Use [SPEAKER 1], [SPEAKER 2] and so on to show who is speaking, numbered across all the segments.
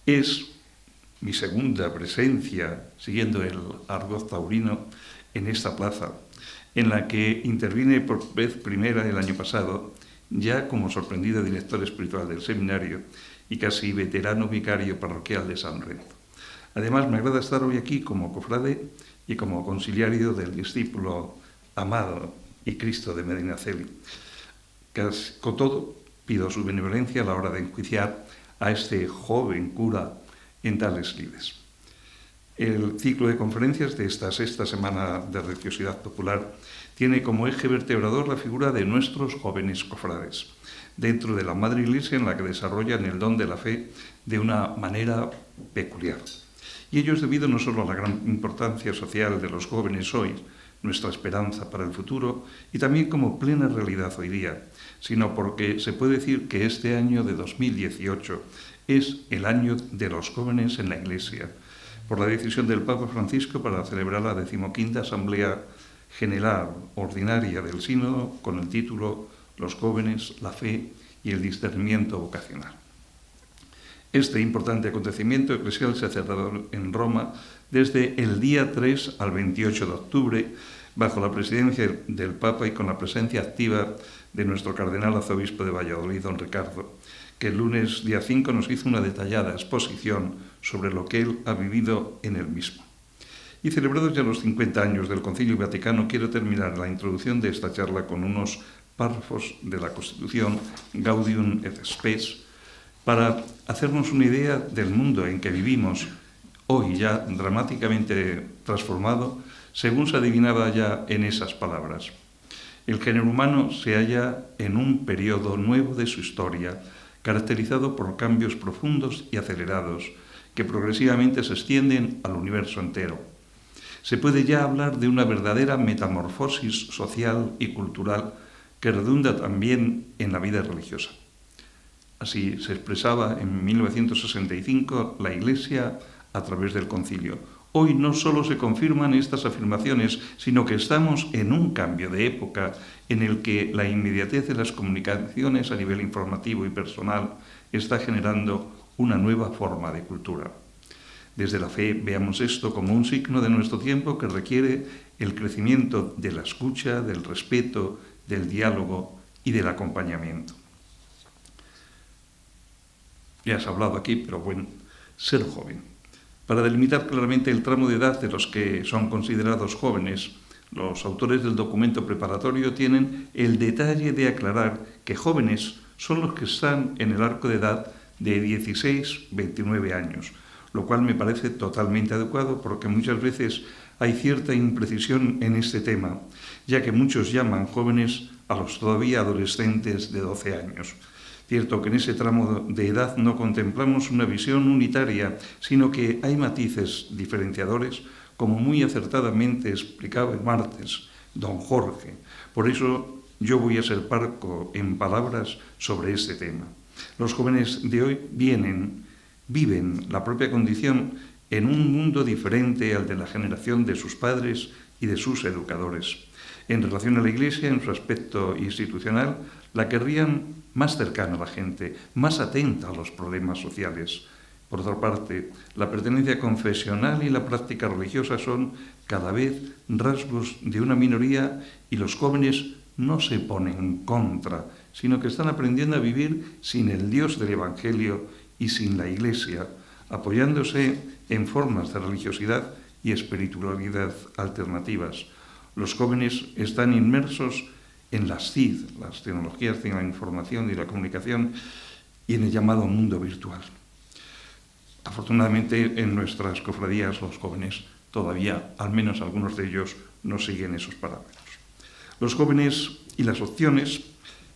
[SPEAKER 1] Es mi segunda presencia, siguiendo el argot taurino, en esta plaza, en la que intervine por vez primera el año pasado, ya como sorprendido director espiritual del seminario y casi veterano vicario parroquial de San Lorenzo. Además, me agrada estar hoy aquí como cofrade y como conciliario del discípulo amado y Cristo de Medinaceli. Con todo, pido su benevolencia a la hora de enjuiciar a este joven cura en tales lides. El ciclo de conferencias de esta sexta semana de religiosidad popular tiene como eje vertebrador la figura de nuestros jóvenes cofrades, dentro de la Madre Iglesia en la que desarrollan el don de la fe de una manera peculiar. Y ello es debido no solo a la gran importancia social de los jóvenes hoy, nuestra esperanza para el futuro, y también como plena realidad hoy día, sino porque se puede decir que este año de 2018 es el año de los jóvenes en la Iglesia, por la decisión del Papa Francisco para celebrar la 15ª Asamblea General Ordinaria del Sínodo con el título Los jóvenes, la fe y el discernimiento vocacional. Este importante acontecimiento eclesial se ha celebrado en Roma desde el día 3 al 28 de octubre, bajo la presidencia del Papa y con la presencia activa de nuestro cardenal arzobispo de Valladolid, don Ricardo, que el lunes día 5 nos hizo una detallada exposición sobre lo que él ha vivido en el mismo. Y celebrados ya los 50 años del Concilio Vaticano, quiero terminar la introducción de esta charla con unos párrafos de la Constitución Gaudium et Spes, para hacernos una idea del mundo en que vivimos, hoy ya dramáticamente transformado, según se adivinaba ya en esas palabras. El género humano se halla en un periodo nuevo de su historia, caracterizado por cambios profundos y acelerados, que progresivamente se extienden al universo entero. Se puede ya hablar de una verdadera metamorfosis social y cultural que redunda también en la vida religiosa. Así se expresaba en 1965 la Iglesia a través del concilio. Hoy no solo se confirman estas afirmaciones, sino que estamos en un cambio de época en el que la inmediatez de las comunicaciones a nivel informativo y personal está generando una nueva forma de cultura. Desde la fe veamos esto como un signo de nuestro tiempo que requiere el crecimiento de la escucha, del respeto, del diálogo y del acompañamiento. Ya has hablado aquí, pero bueno, ser joven. Para delimitar claramente el tramo de edad de los que son considerados jóvenes, los autores del documento preparatorio tienen el detalle de aclarar que jóvenes son los que están en el arco de edad de 16-29 años, lo cual me parece totalmente adecuado porque muchas veces hay cierta imprecisión en este tema, ya que muchos llaman jóvenes a los todavía adolescentes de 12 años. Cierto que en ese tramo de edad no contemplamos una visión unitaria, sino que hay matices diferenciadores, como muy acertadamente explicaba el martes don Jorge. Por eso yo voy a ser parco en palabras sobre este tema. Los jóvenes de hoy viven la propia condición en un mundo diferente al de la generación de sus padres y de sus educadores. En relación a la Iglesia, en su aspecto institucional, la querrían más cercana a la gente, más atenta a los problemas sociales. Por otra parte, la pertenencia confesional y la práctica religiosa son cada vez rasgos de una minoría y los jóvenes no se ponen en contra, sino que están aprendiendo a vivir sin el Dios del Evangelio y sin la Iglesia, apoyándose en formas de religiosidad y espiritualidad alternativas. Los jóvenes están inmersos en las TIC, las tecnologías de la información y la comunicación, y en el llamado mundo virtual. Afortunadamente, en nuestras cofradías, los jóvenes todavía, al menos algunos de ellos, no siguen esos parámetros. Los jóvenes y las opciones,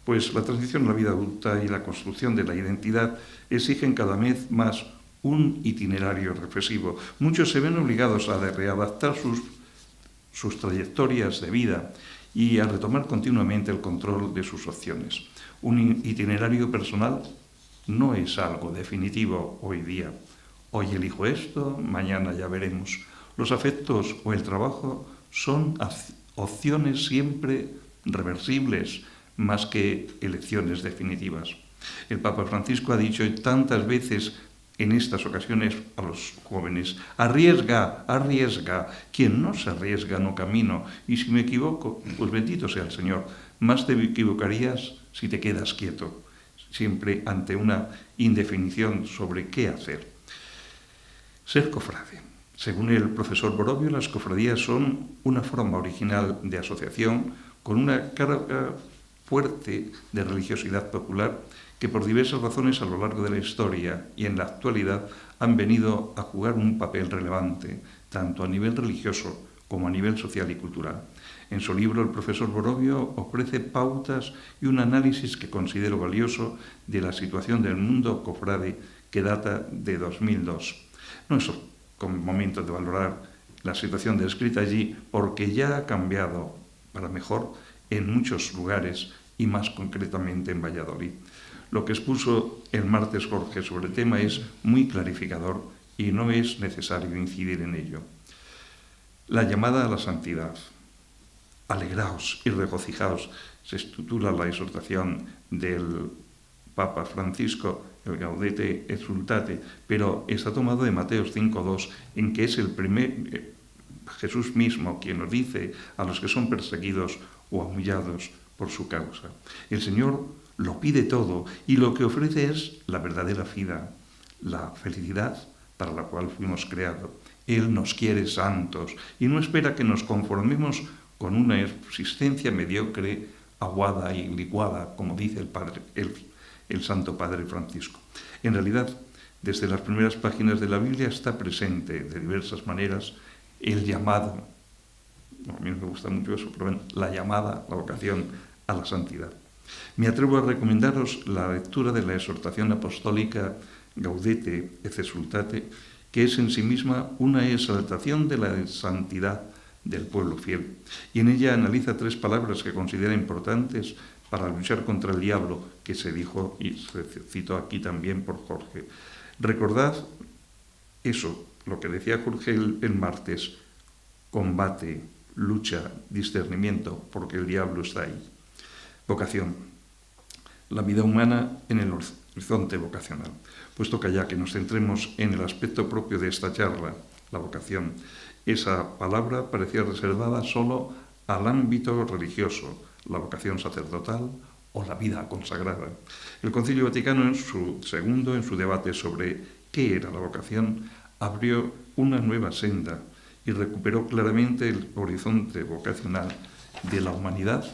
[SPEAKER 1] pues la transición a la vida adulta y la construcción de la identidad exigen cada vez más un itinerario reflexivo. Muchos se ven obligados a readaptar sus trayectorias de vida y a retomar continuamente el control de sus opciones. Un itinerario personal no es algo definitivo hoy día. Hoy elijo esto, mañana ya veremos. Los afectos o el trabajo son opciones siempre reversibles, más que elecciones definitivas. El Papa Francisco ha dicho tantas veces en estas ocasiones a los jóvenes: arriesga, arriesga. Quien no se arriesga no camino. Y si me equivoco, pues bendito sea el Señor. Más te equivocarías si te quedas quieto, siempre ante una indefinición sobre qué hacer. Ser cofrade. Según el profesor Borovio, las cofradías son una forma original de asociación con una carga fuerte de religiosidad popular que por diversas razones a lo largo de la historia y en la actualidad han venido a jugar un papel relevante, tanto a nivel religioso como a nivel social y cultural. En su libro, el profesor Borovio ofrece pautas y un análisis que considero valioso de la situación del mundo cofrade que data de 2002. No es como momento de valorar la situación descrita allí, porque ya ha cambiado para mejor en muchos lugares y más concretamente en Valladolid. Lo que expuso el martes Jorge sobre el tema es muy clarificador y no es necesario incidir en ello. La llamada a la santidad. Alegraos y regocijaos, se titula la exhortación del Papa Francisco, el Gaudete et Exsultate, pero está tomado de Mateo 5.2, en que es el primer Jesús mismo quien nos dice a los que son perseguidos o humillados por su causa. El Señor lo pide todo y lo que ofrece es la verdadera vida, la felicidad para la cual fuimos creados. Él nos quiere santos y no espera que nos conformemos con una existencia mediocre, aguada y licuada, como dice el Santo Padre Francisco. En realidad, desde las primeras páginas de la Biblia está presente de diversas maneras el llamado, a mí me gusta mucho eso, pero bueno, la llamada, la vocación a la santidad. Me atrevo a recomendaros la lectura de la exhortación apostólica Gaudete et Exsultate, que es en sí misma una exaltación de la santidad del pueblo fiel. Y en ella analiza 3 palabras que considera importantes para luchar contra el diablo, que se dijo y se citó aquí también por Jorge. Recordad eso, lo que decía Jorge el martes: combate, lucha, discernimiento, porque el diablo está ahí. Vocación. La vida humana en el horizonte vocacional. Puesto que ya que nos centremos en el aspecto propio de esta charla, la vocación, esa palabra parecía reservada solo al ámbito religioso, la vocación sacerdotal o la vida consagrada. El Concilio Vaticano, en su debate sobre qué era la vocación, abrió una nueva senda y recuperó claramente el horizonte vocacional de la humanidad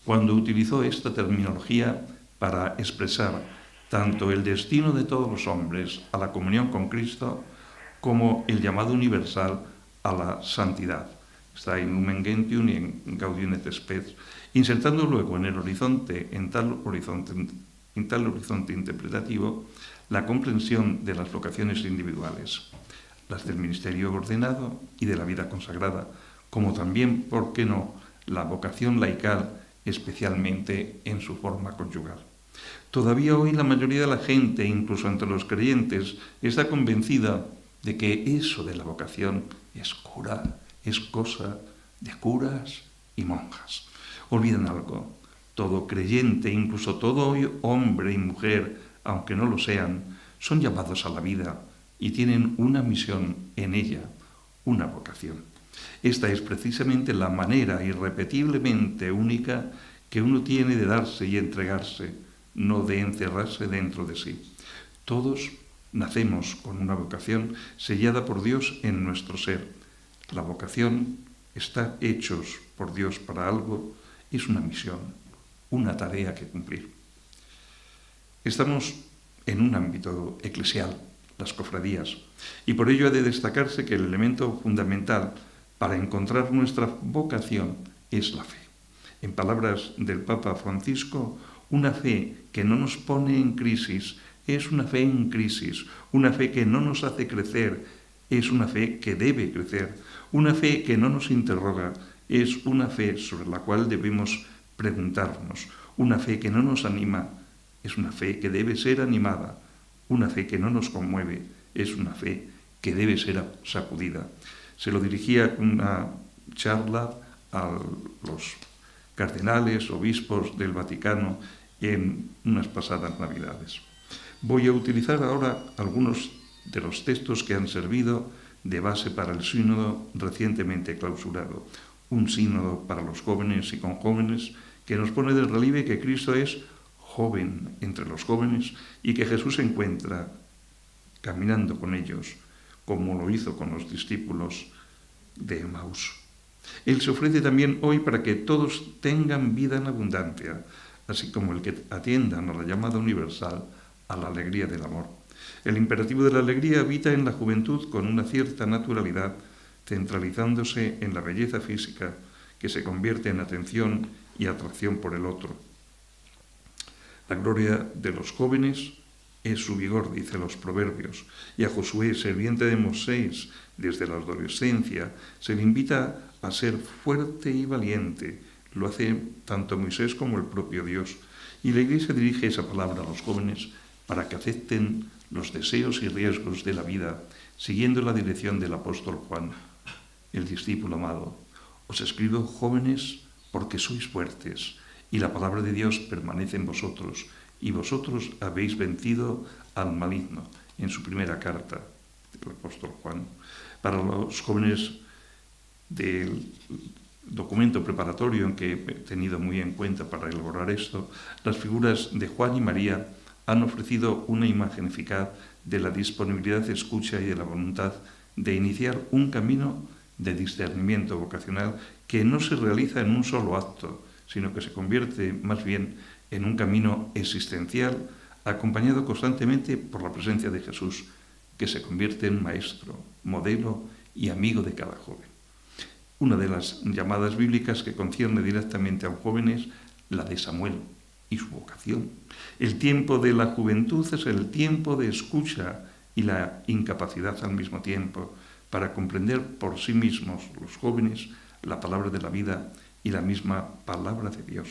[SPEAKER 1] cuando utilizó esta terminología para expresar tanto el destino de todos los hombres a la comunión con Cristo como el llamado universal a la santidad. Está en Lumen Gentium y en Gaudium et Spes, insertando luego en tal horizonte interpretativo, la comprensión de las vocaciones individuales, las del ministerio ordenado y de la vida consagrada, como también, ¿por qué no?, la vocación laical, especialmente en su forma conyugal. Todavía hoy la mayoría de la gente, incluso entre los creyentes, está convencida de que eso de la vocación es cosa de curas y monjas. Olvidan algo: todo creyente, incluso todo hombre y mujer, aunque no lo sean, son llamados a la vida y tienen una misión en ella, una vocación. Esta es precisamente la manera irrepetiblemente única que uno tiene de darse y entregarse, no de encerrarse dentro de sí. Todos nacemos con una vocación sellada por Dios en nuestro ser. La vocación, estar hechos por Dios para algo, es una misión, una tarea que cumplir. Estamos en un ámbito eclesial, las cofradías, y por ello ha de destacarse que el elemento fundamental para encontrar nuestra vocación es la fe. En palabras del Papa Francisco, una fe que no nos pone en crisis es una fe en crisis, una fe que no nos hace crecer es una fe que debe crecer, una fe que no nos interroga es una fe sobre la cual debemos preguntarnos, una fe que no nos anima es una fe que debe ser animada, una fe que no nos conmueve es una fe que debe ser sacudida. Se lo dirigía una charla a los cardenales, obispos del Vaticano en unas pasadas Navidades. Voy a utilizar ahora algunos de los textos que han servido de base para el sínodo recientemente clausurado. Un sínodo para los jóvenes y con jóvenes que nos pone de relieve que Cristo es joven entre los jóvenes y que Jesús se encuentra caminando con ellos, como lo hizo con los discípulos de Emaús. Él se ofrece también hoy para que todos tengan vida en abundancia, así como el que atiendan a la llamada universal a la alegría del amor. El imperativo de la alegría habita en la juventud con una cierta naturalidad, centralizándose en la belleza física que se convierte en atención y atracción por el otro. La gloria de los jóvenes es su vigor, dice los proverbios, y a Josué, serviente de Moisés desde la adolescencia, se le invita a ser fuerte y valiente. Lo hace tanto Moisés como el propio Dios. Y la Iglesia dirige esa palabra a los jóvenes para que acepten los deseos y riesgos de la vida, siguiendo la dirección del apóstol Juan, el discípulo amado. Os escribo, jóvenes, porque sois fuertes, y la palabra de Dios permanece en vosotros, y vosotros habéis vencido al maligno, en su primera carta del apóstol Juan. Para los jóvenes del documento preparatorio en que he tenido muy en cuenta para elaborar esto, las figuras de Juan y María han ofrecido una imagen eficaz de la disponibilidad de escucha y de la voluntad de iniciar un camino de discernimiento vocacional que no se realiza en un solo acto, sino que se convierte más bien en un camino existencial acompañado constantemente por la presencia de Jesús, que se convierte en maestro, modelo y amigo de cada joven. Una de las llamadas bíblicas que concierne directamente a un joven es la de Samuel y su vocación. El tiempo de la juventud es el tiempo de escucha y la incapacidad al mismo tiempo para comprender por sí mismos los jóvenes la palabra de la vida y la misma palabra de Dios.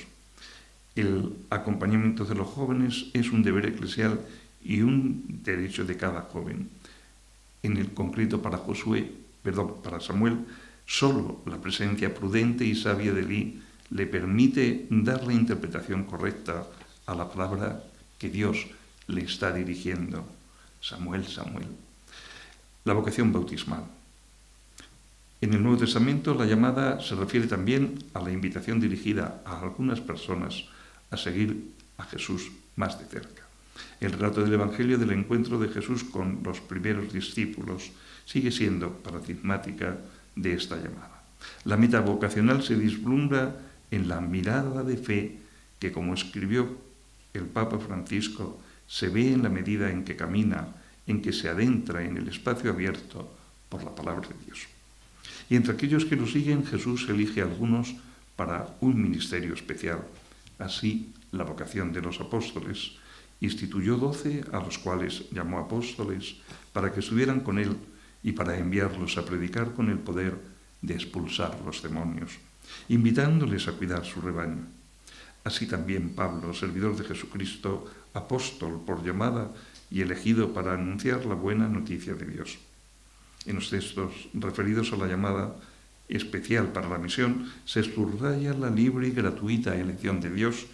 [SPEAKER 1] El acompañamiento de los jóvenes es un deber eclesial y un derecho de cada joven. En el concreto para Samuel, solo la presencia prudente y sabia de Elí le permite dar la interpretación correcta a la palabra que Dios le está dirigiendo. Samuel, Samuel. La vocación bautismal. En el Nuevo Testamento la llamada se refiere también a la invitación dirigida a algunas personas a seguir a Jesús más de cerca. El relato del Evangelio del encuentro de Jesús con los primeros discípulos sigue siendo paradigmática de esta llamada. La meta vocacional se vislumbra en la mirada de fe que, como escribió el Papa Francisco, se ve en la medida en que camina, en que se adentra en el espacio abierto por la palabra de Dios. Y entre aquellos que lo siguen, Jesús elige a algunos para un ministerio especial. Así, la vocación de los apóstoles instituyó 12 a los cuales llamó apóstoles para que estuvieran con él y para enviarlos a predicar con el poder de expulsar los demonios, invitándoles a cuidar su rebaño. Así también Pablo, servidor de Jesucristo, apóstol por llamada y elegido para anunciar la buena noticia de Dios. En los textos referidos a la llamada especial para la misión se subraya la libre y gratuita elección de Dios,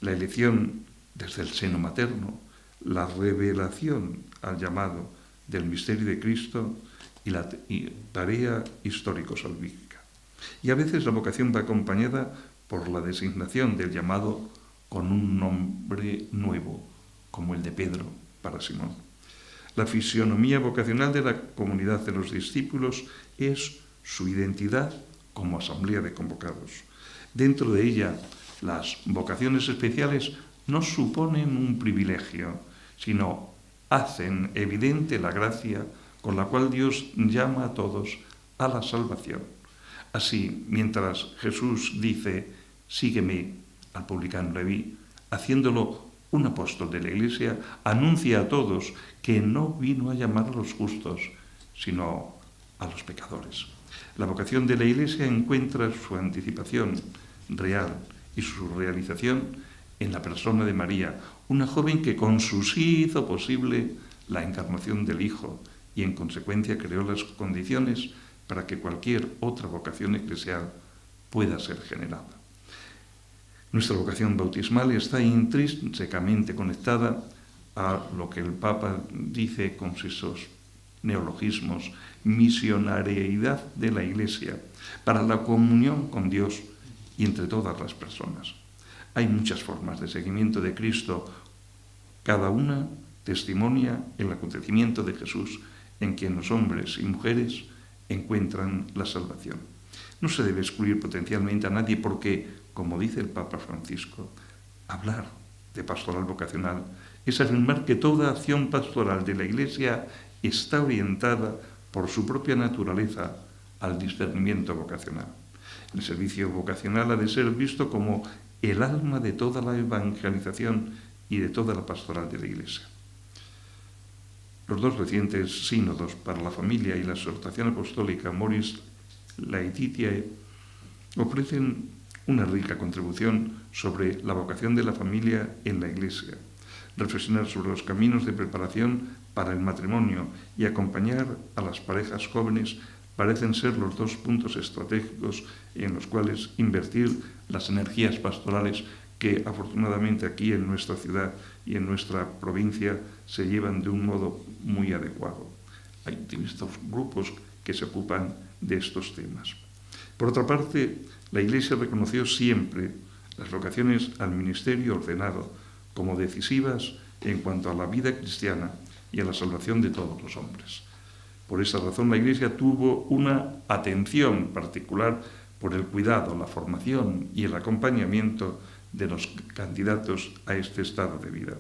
[SPEAKER 1] la elección desde el seno materno, la revelación al llamado del misterio de Cristo y la tarea histórico-salvífica. Y a veces la vocación va acompañada por la designación del llamado con un nombre nuevo, como el de Pedro para Simón. La fisionomía vocacional de la comunidad de los discípulos es su identidad como asamblea de convocados. Dentro de ella, las vocaciones especiales no suponen un privilegio, sino hacen evidente la gracia con la cual Dios llama a todos a la salvación. Así, mientras Jesús dice, sígueme al publicano Leví, haciéndolo un apóstol de la Iglesia, anuncia a todos que no vino a llamar a los justos, sino a los pecadores. La vocación de la Iglesia encuentra su anticipación real y su realización en la persona de María, una joven que con su sí hizo posible la encarnación del Hijo y en consecuencia creó las condiciones para que cualquier otra vocación eclesial pueda ser generada. Nuestra vocación bautismal está intrínsecamente conectada a lo que el Papa dice con esos neologismos, misionariedad de la Iglesia, para la comunión con Dios y entre todas las personas. Hay muchas formas de seguimiento de Cristo, cada una testimonia el acontecimiento de Jesús en quien los hombres y mujeres encuentran la salvación. No se debe excluir potencialmente a nadie porque, como dice el Papa Francisco, hablar de pastoral vocacional es afirmar que toda acción pastoral de la Iglesia está orientada por su propia naturaleza al discernimiento vocacional. El servicio vocacional ha de ser visto como el alma de toda la evangelización y de toda la pastoral de la Iglesia. Los dos recientes sínodos para la familia y la exhortación apostólica Moris Laetitiae ofrecen una rica contribución sobre la vocación de la familia en la Iglesia, reflexionar sobre los caminos de preparación para el matrimonio y acompañar a las parejas jóvenes parecen ser los dos puntos estratégicos en los cuales invertir las energías pastorales que afortunadamente aquí en nuestra ciudad y en nuestra provincia se llevan de un modo muy adecuado. Hay estos grupos que se ocupan de estos temas. Por otra parte, la Iglesia reconoció siempre las vocaciones al ministerio ordenado como decisivas en cuanto a la vida cristiana y a la salvación de todos los hombres. Por esa razón, la Iglesia tuvo una atención particular por el cuidado, la formación y el acompañamiento de los candidatos a este estado de vida.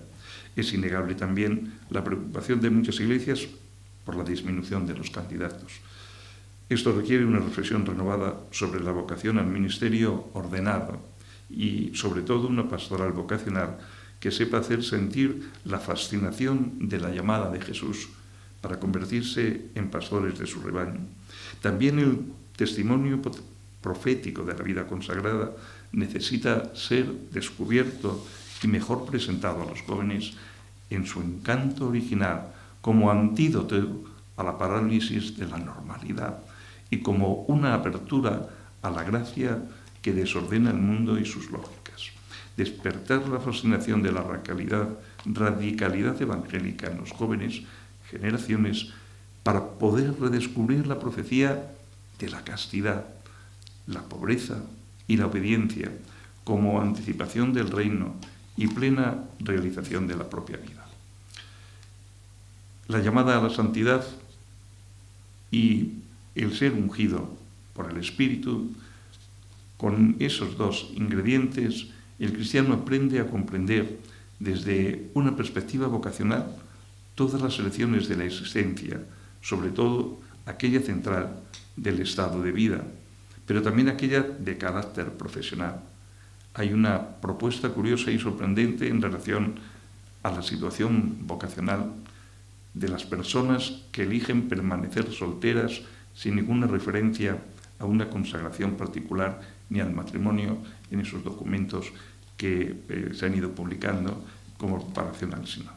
[SPEAKER 1] Es innegable también la preocupación de muchas iglesias por la disminución de los candidatos. Esto requiere una reflexión renovada sobre la vocación al ministerio ordenado y, sobre todo, una pastoral vocacional que sepa hacer sentir la fascinación de la llamada de Jesús para convertirse en pastores de su rebaño. También el testimonio profético de la vida consagrada necesita ser descubierto y mejor presentado a los jóvenes en su encanto original como antídoto a la parálisis de la normalidad y como una apertura a la gracia que desordena el mundo y sus lógicas. Despertar la fascinación de la radicalidad evangélica en los jóvenes generaciones para poder redescubrir la profecía de la castidad, la pobreza y la obediencia como anticipación del reino y plena realización de la propia vida. La llamada a la santidad y el ser ungido por el Espíritu, con esos dos ingredientes, el cristiano aprende a comprender desde una perspectiva vocacional todas las elecciones de la existencia, sobre todo aquella central del estado de vida, pero también aquella de carácter profesional. Hay una propuesta curiosa y sorprendente en relación a la situación vocacional de las personas que eligen permanecer solteras sin ninguna referencia a una consagración particular ni al matrimonio en esos documentos que se han ido publicando como preparación al sínodo.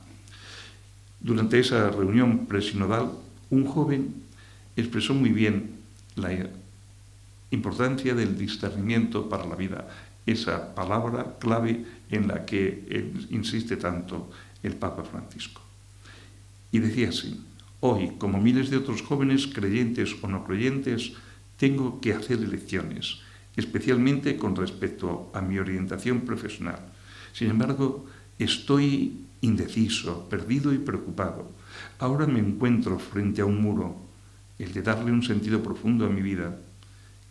[SPEAKER 1] Durante esa reunión presinodal, un joven expresó muy bien la importancia del discernimiento para la vida, esa palabra clave en la que insiste tanto el Papa Francisco. Y decía así: hoy, como miles de otros jóvenes, creyentes o no creyentes, tengo que hacer elecciones, especialmente con respecto a mi orientación profesional. Sin embargo, estoy indeciso, perdido y preocupado. Ahora me encuentro frente a un muro, el de darle un sentido profundo a mi vida.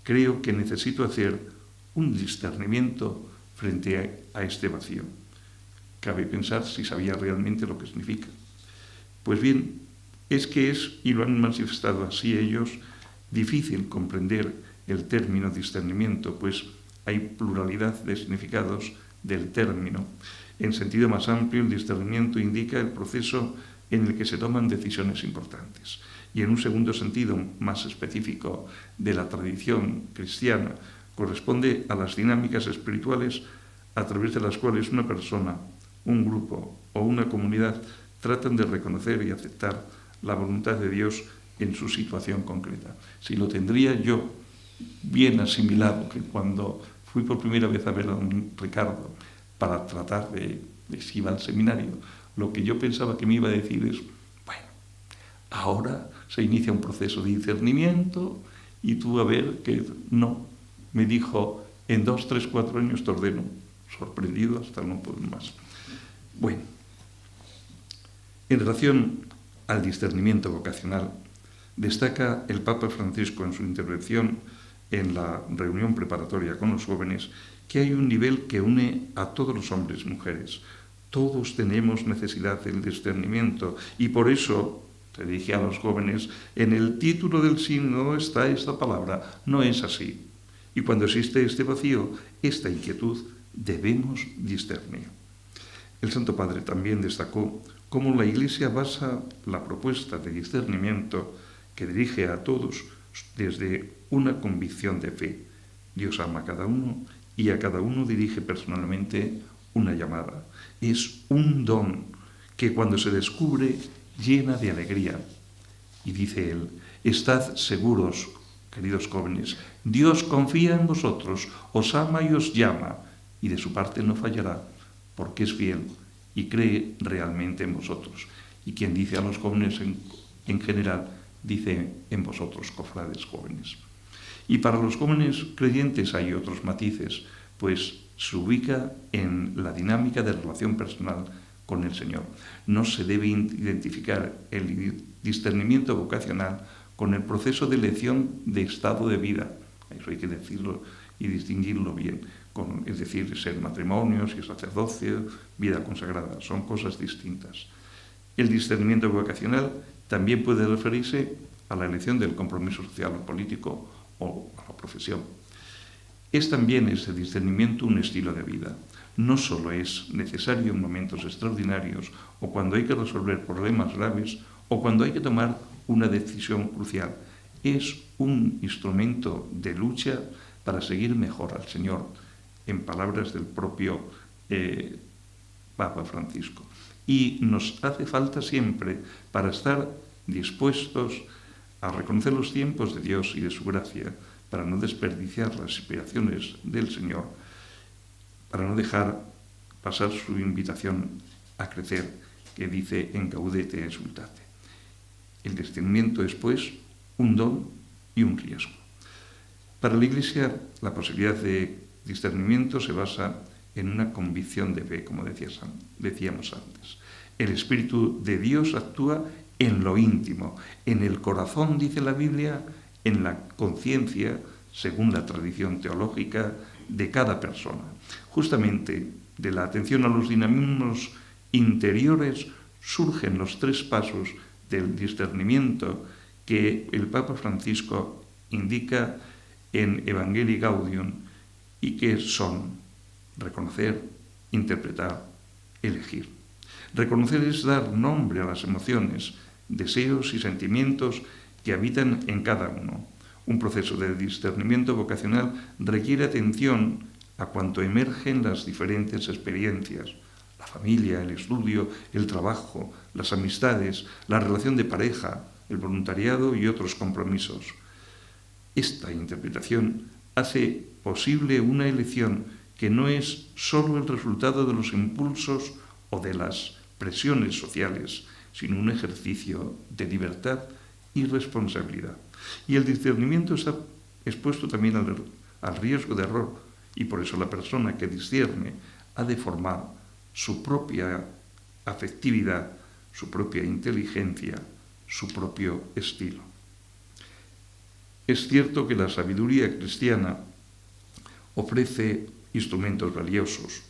[SPEAKER 1] Creo que necesito hacer un discernimiento frente a este vacío. Cabe pensar si sabía realmente lo que significa. Pues bien, es que es, y lo han manifestado así ellos, difícil comprender el término discernimiento, pues hay pluralidad de significados del término. En sentido más amplio, el discernimiento indica el proceso en el que se toman decisiones importantes. Y en un segundo sentido, más específico de la tradición cristiana, corresponde a las dinámicas espirituales a través de las cuales una persona, un grupo o una comunidad tratan de reconocer y aceptar la voluntad de Dios en su situación concreta. Si lo tendría yo bien asimilado, que cuando fui por primera vez a ver a don Ricardo para tratar de si iba al seminario, lo que yo pensaba que me iba a decir es, bueno, ahora se inicia un proceso de discernimiento y tú a ver que no. Me dijo, en 2, 3, 4 años te ordeno. Sorprendido hasta no poder más. Bueno, en relación al discernimiento vocacional, destaca el Papa Francisco en su intervención en la reunión preparatoria con los jóvenes que hay un nivel que une a todos los hombres y mujeres. Todos tenemos necesidad del discernimiento y por eso, te dije a los jóvenes, en el título del signo está esta palabra, no es así. Y cuando existe este vacío, esta inquietud, debemos discernir. El Santo Padre también destacó cómo la Iglesia basa la propuesta de discernimiento que dirige a todos desde una convicción de fe. Dios ama a cada uno y a cada uno dirige personalmente una llamada. Es un don que cuando se descubre llena de alegría. Y dice él, estad seguros, queridos jóvenes, Dios confía en vosotros, os ama y os llama, y de su parte no fallará, porque es fiel y cree realmente en vosotros. Y quien dice a los jóvenes en general, dice en vosotros, cofrades jóvenes. Y para los jóvenes creyentes hay otros matices, pues se ubica en la dinámica de relación personal con el Señor. No se debe identificar el discernimiento vocacional con el proceso de elección de estado de vida. Eso hay que decirlo y distinguirlo bien. Es decir, ser matrimonio, si es sacerdocio, vida consagrada. Son cosas distintas. El discernimiento vocacional también puede referirse a la elección del compromiso social o político o a la profesión. Es también ese discernimiento un estilo de vida. No solo es necesario en momentos extraordinarios o cuando hay que resolver problemas graves o cuando hay que tomar una decisión crucial. Es un instrumento de lucha para seguir mejor al Señor, en palabras del propio Papa Francisco. Y nos hace falta siempre para estar dispuestos a reconocer los tiempos de Dios y de su gracia, para no desperdiciar las inspiraciones del Señor, para no dejar pasar su invitación a crecer, que dice en Gaudete et Exsultate. El discernimiento es, pues, un don y un riesgo. Para la Iglesia, la posibilidad de discernimiento se basa en una convicción de fe, como decíamos antes. El Espíritu de Dios actúa en lo íntimo, en el corazón, dice la Biblia, en la conciencia, según la tradición teológica, de cada persona. Justamente de la atención a los dinamismos interiores surgen los 3 pasos del discernimiento que el Papa Francisco indica en Evangelii Gaudium y que son reconocer, interpretar, elegir. Reconocer es dar nombre a las emociones, deseos y sentimientos que habitan en cada uno. Un proceso de discernimiento vocacional requiere atención a cuanto emerge en las diferentes experiencias, la familia, el estudio, el trabajo, las amistades, la relación de pareja, el voluntariado y otros compromisos. Esta interpretación hace posible una elección que no es sólo el resultado de los impulsos o de las presiones sociales, sino un ejercicio de libertad y responsabilidad. Y el discernimiento está expuesto también al riesgo de error, y por eso la persona que discierne ha de formar su propia afectividad, su propia inteligencia, su propio estilo. Es cierto que la sabiduría cristiana ofrece instrumentos valiosos,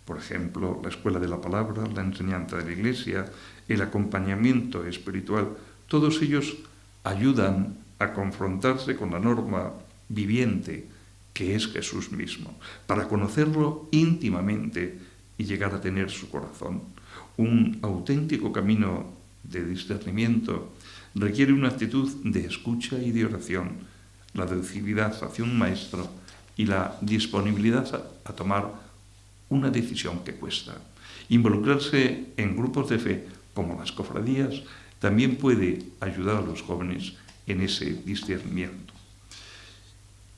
[SPEAKER 1] por ejemplo, la escuela de la palabra, la enseñanza de la Iglesia, el acompañamiento espiritual, todos ellos ayudan a confrontarse con la norma viviente que es Jesús mismo, para conocerlo íntimamente y llegar a tener su corazón. Un auténtico camino de discernimiento requiere una actitud de escucha y de oración, la docilidad hacia un maestro y la disponibilidad a tomar una decisión que cuesta. Involucrarse en grupos de fe, como las cofradías, también puede ayudar a los jóvenes en ese discernimiento.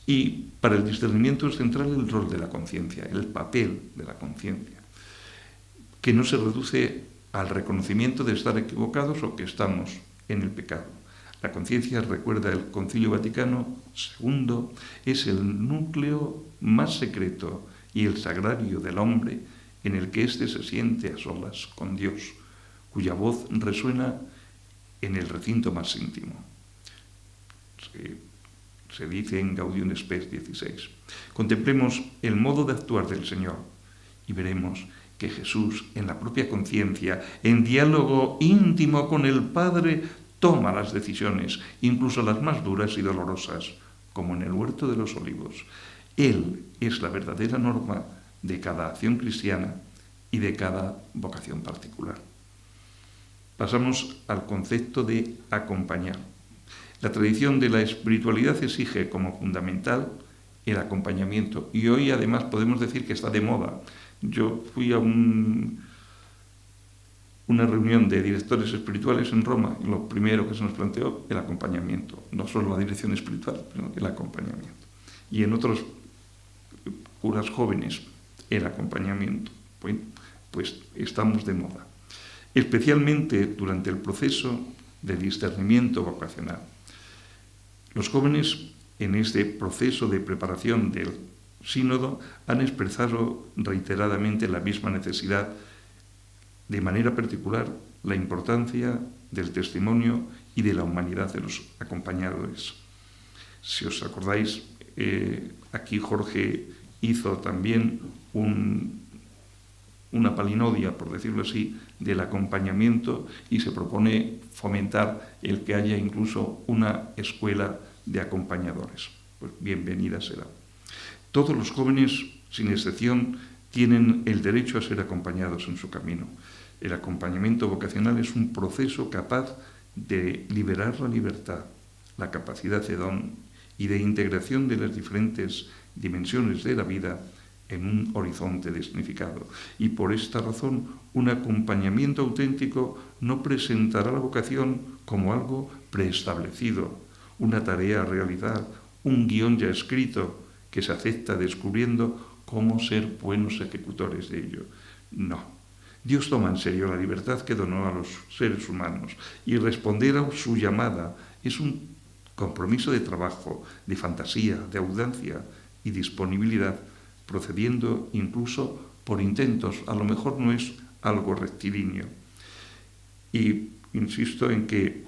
[SPEAKER 1] Y para el discernimiento es central el rol de la conciencia, el papel de la conciencia, que no se reduce al reconocimiento de estar equivocados o que estamos en el pecado. La conciencia, recuerda el Concilio Vaticano II, es el núcleo más secreto y el sagrario del hombre en el que éste se siente a solas con Dios, cuya voz resuena en el recinto más íntimo. Se dice en Gaudium Spes 16. Contemplemos el modo de actuar del Señor y veremos que Jesús, en la propia conciencia, en diálogo íntimo con el Padre, toma las decisiones, incluso las más duras y dolorosas, como en el Huerto de los Olivos. Él es la verdadera norma de cada acción cristiana y de cada vocación particular. Pasamos al concepto de acompañar. La tradición de la espiritualidad exige como fundamental el acompañamiento y hoy además podemos decir que está de moda. Yo fui a una reunión de directores espirituales en Roma y lo primero que se nos planteó, el acompañamiento. No solo la dirección espiritual, sino el acompañamiento. Y en otros curas jóvenes, el acompañamiento. Bueno, pues estamos de moda. Especialmente durante el proceso de discernimiento vocacional. Los jóvenes, en este proceso de preparación del sínodo, han expresado reiteradamente la misma necesidad, de manera particular, la importancia del testimonio y de la humanidad de los acompañadores. Si os acordáis, aquí Jorge hizo también una palinodia, por decirlo así, del acompañamiento y se propone fomentar el que haya incluso una escuela de acompañadores. Pues bienvenida será. Todos los jóvenes, sin excepción, tienen el derecho a ser acompañados en su camino. El acompañamiento vocacional es un proceso capaz de liberar la libertad, la capacidad de don y de integración de las diferentes dimensiones de la vida en un horizonte de significado. Y por esta razón, un acompañamiento auténtico no presentará la vocación como algo preestablecido, una tarea a realizar, un guión ya escrito que se acepta descubriendo cómo ser buenos ejecutores de ello. No. Dios toma en serio la libertad que donó a los seres humanos y responder a su llamada es un compromiso de trabajo, de fantasía, de audacia y disponibilidad, procediendo incluso por intentos. A lo mejor no es algo rectilíneo. Y insisto en que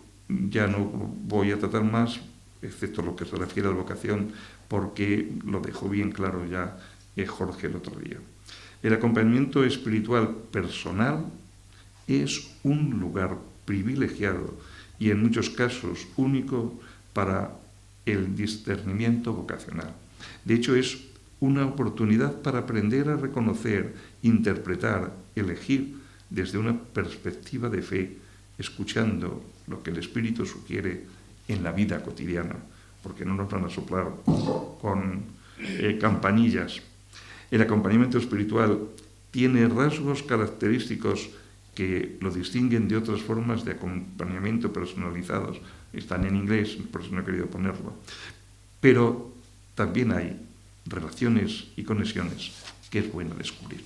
[SPEAKER 1] ya no voy a tratar más, excepto lo que se refiere a la vocación, porque lo dejó bien claro ya Jorge el otro día. El acompañamiento espiritual personal es un lugar privilegiado y en muchos casos único para el discernimiento vocacional. De hecho, es una oportunidad para aprender a reconocer, interpretar, elegir desde una perspectiva de fe, escuchando lo que el Espíritu sugiere en la vida cotidiana, porque no nos van a soplar con campanillas. El acompañamiento espiritual tiene rasgos característicos que lo distinguen de otras formas de acompañamiento personalizados. Están en inglés, por eso no he querido ponerlo. Pero también hay relaciones y conexiones que es bueno descubrir.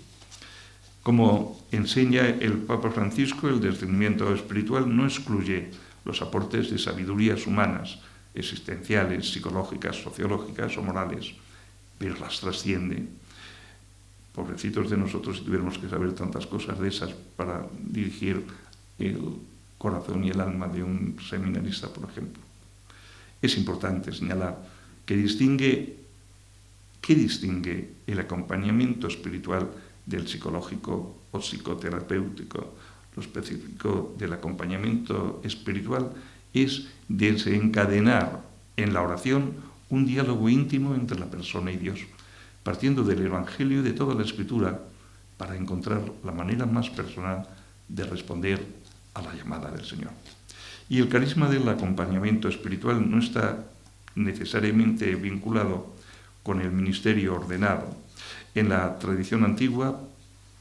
[SPEAKER 1] Como enseña el Papa Francisco, el discernimiento espiritual no excluye los aportes de sabidurías humanas, existenciales, psicológicas, sociológicas o morales, pero las trasciende. Pobrecitos de nosotros si tuviéramos que saber tantas cosas de esas para dirigir el corazón y el alma de un seminarista, por ejemplo. Es importante señalar que ¿qué distingue el acompañamiento espiritual del psicológico o psicoterapéutico? Lo específico del acompañamiento espiritual es desencadenar en la oración un diálogo íntimo entre la persona y Dios, partiendo del Evangelio y de toda la Escritura para encontrar la manera más personal de responder a la llamada del Señor. Y el carisma del acompañamiento espiritual no está necesariamente vinculado con el ministerio ordenado. En la tradición antigua,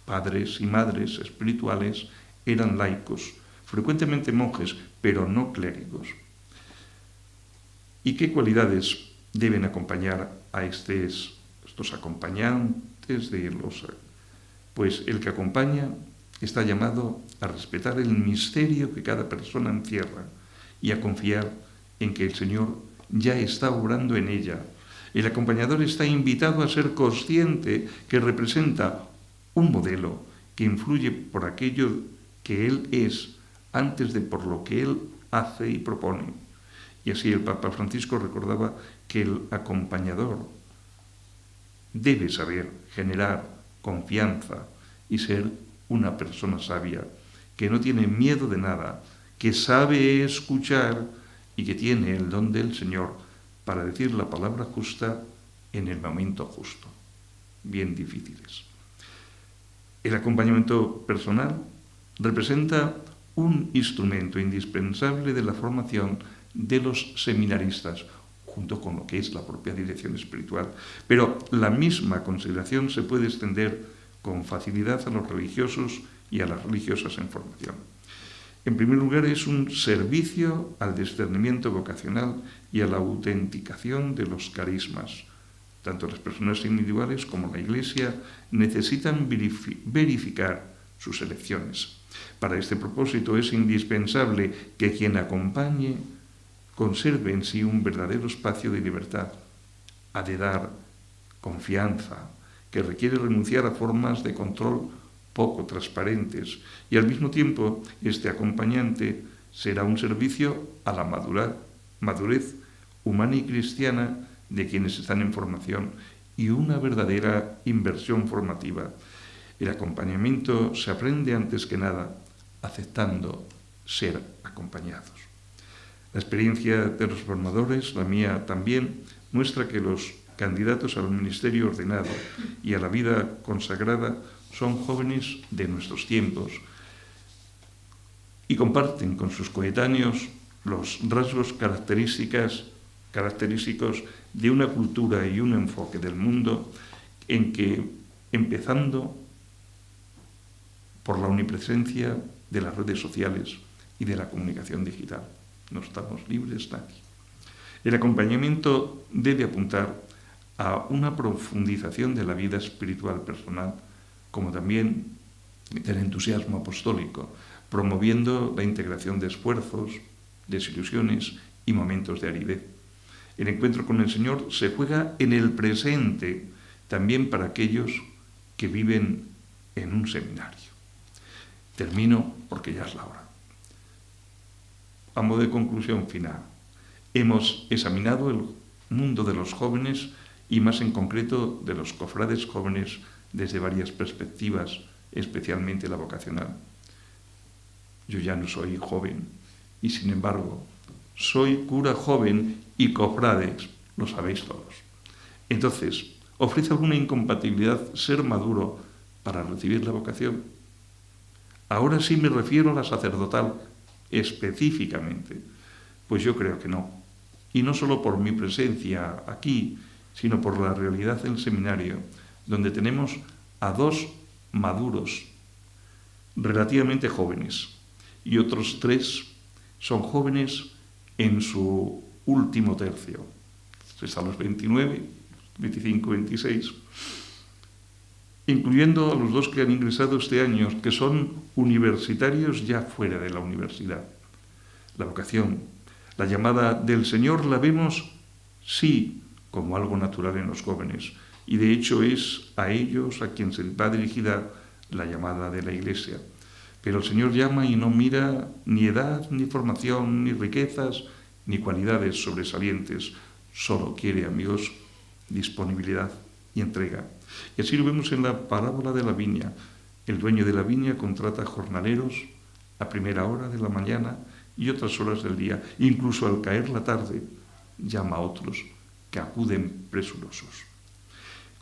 [SPEAKER 1] padres y madres espirituales eran laicos, frecuentemente monjes, pero no clérigos. ¿Y qué cualidades deben acompañar a estos acompañantes de los? Pues el que acompaña está llamado a respetar el misterio que cada persona encierra y a confiar en que el Señor ya está obrando en ella. El acompañador está invitado a ser consciente que representa un modelo que influye por aquello que él es antes de por lo que él hace y propone. Y así el Papa Francisco recordaba que el acompañador debe saber generar confianza y ser una persona sabia, que no tiene miedo de nada, que sabe escuchar y que tiene el don del Señor para decir la palabra justa en el momento justo. Bien difíciles. El acompañamiento personal representa un instrumento indispensable de la formación de los seminaristas, junto con lo que es la propia dirección espiritual. Pero la misma consideración se puede extender con facilidad a los religiosos y a las religiosas en formación. En primer lugar, es un servicio al discernimiento vocacional y a la autenticación de los carismas. Tanto las personas individuales como la Iglesia necesitan verificar sus elecciones. Para este propósito es indispensable que quien acompañe conserve en sí un verdadero espacio de libertad. Ha de dar confianza, que requiere renunciar a formas de control poco transparentes, y al mismo tiempo este acompañante será un servicio a la madurez humana y cristiana de quienes están en formación y una verdadera inversión formativa. El acompañamiento se aprende antes que nada aceptando ser acompañados. La experiencia de los formadores, la mía también, muestra que los candidatos al ministerio ordenado y a la vida consagrada son jóvenes de nuestros tiempos y comparten con sus coetáneos los rasgos característicos de una cultura y un enfoque del mundo en que, empezando por la omnipresencia de las redes sociales y de la comunicación digital, no estamos libres nadie. El acompañamiento debe apuntar a una profundización de la vida espiritual personal, como también del entusiasmo apostólico, promoviendo la integración de esfuerzos, desilusiones y momentos de aridez. El encuentro con el Señor se juega en el presente, también para aquellos que viven en un seminario. Termino porque ya es la hora. A modo de conclusión final, hemos examinado el mundo de los jóvenes y más en concreto de los cofrades jóvenes desde varias perspectivas, especialmente la vocacional. Yo ya no soy joven y sin embargo soy cura joven y cofrades, lo sabéis todos. Entonces, ¿ofrece alguna incompatibilidad ser maduro para recibir la vocación? Ahora sí me refiero a la sacerdotal específicamente, pues yo creo que no. Y no solo por mi presencia aquí, sino por la realidad del seminario, donde tenemos a 2 maduros relativamente jóvenes y otros 3 son jóvenes en su último tercio, hasta los 29, 25, 26, incluyendo a los 2 que han ingresado este año, que son universitarios ya fuera de la universidad. La vocación, la llamada del Señor la vemos, sí, como algo natural en los jóvenes, y de hecho es a ellos a quien se va dirigida la llamada de la Iglesia. Pero el Señor llama y no mira ni edad, ni formación, ni riquezas, ni cualidades sobresalientes. Solo quiere, amigos, disponibilidad y entrega. Y así lo vemos en la parábola de la viña. El dueño de la viña contrata jornaleros a primera hora de la mañana y otras horas del día. Incluso al caer la tarde, llama a otros que acuden presurosos.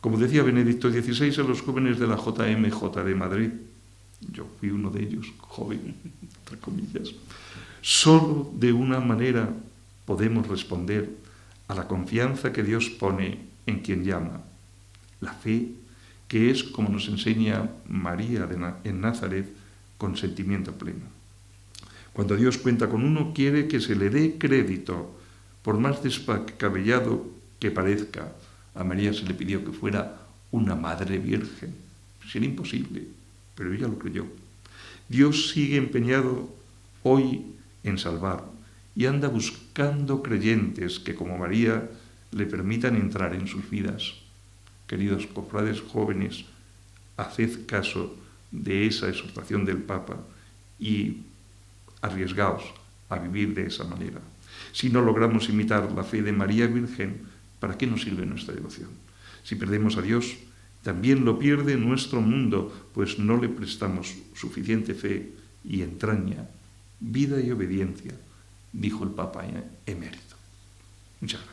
[SPEAKER 1] Como decía Benedicto XVI a los jóvenes de la JMJ de Madrid, yo fui uno de ellos, joven, entre comillas, solo de una manera podemos responder a la confianza que Dios pone en quien llama, la fe, que es, como nos enseña María en Nazaret, consentimiento pleno. Cuando Dios cuenta con uno, quiere que se le dé crédito, por más descabellado que parezca. A María se le pidió que fuera una madre virgen. Sería imposible, pero ella lo creyó. Dios sigue empeñado hoy en salvar y anda buscando creyentes que, como María, le permitan entrar en sus vidas. Queridos cofrades jóvenes, haced caso de esa exhortación del Papa y arriesgaos a vivir de esa manera. Si no logramos imitar la fe de María Virgen, ¿para qué nos sirve nuestra devoción? Si perdemos a Dios, también lo pierde nuestro mundo, pues no le prestamos suficiente fe y entraña vida y obediencia, dijo el Papa emérito. Muchas gracias.